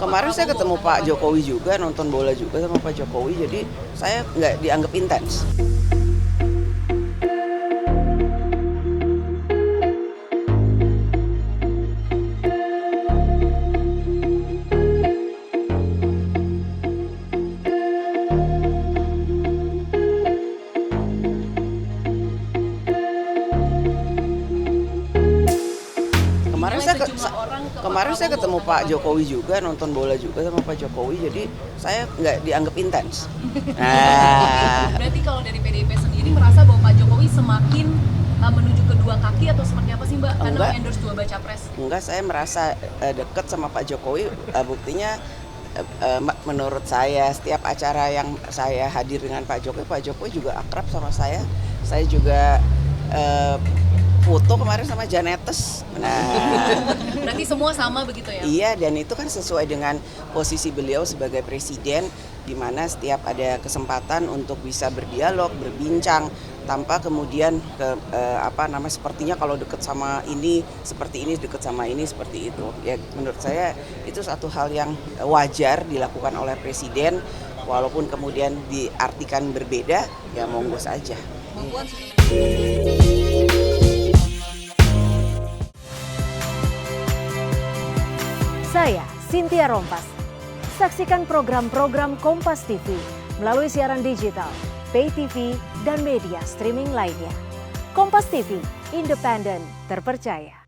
Kemarin saya ketemu Pak Jokowi juga, nonton bola juga sama Pak Jokowi, jadi saya nggak dianggap intens. Kemarin saya ketemu Pak Jokowi juga, nonton bola juga sama Pak Jokowi, jadi saya nggak dianggap intens. Berarti kalau dari PDIP sendiri merasa bahwa Pak Jokowi semakin menuju kedua kaki atau seperti apa sih Mbak? Karena endorse dua baca pres. Enggak, saya merasa dekat sama Pak Jokowi, buktinya menurut saya setiap acara yang saya hadir dengan Pak Jokowi juga akrab sama saya. Saya juga foto kemarin sama Janetes. Berarti semua sama begitu ya? Iya, dan itu kan sesuai dengan posisi beliau sebagai presiden, di mana setiap ada kesempatan untuk bisa berdialog, berbincang, tanpa kemudian sepertinya kalau dekat sama ini seperti ini, dekat sama ini seperti itu. Ya, menurut saya itu satu hal yang wajar dilakukan oleh presiden, walaupun kemudian diartikan berbeda, ya monggo saja. Saya Cynthia Rompas. Saksikan program-program Kompas TV melalui siaran digital, pay TV, dan media streaming lainnya. Kompas TV, independen, terpercaya.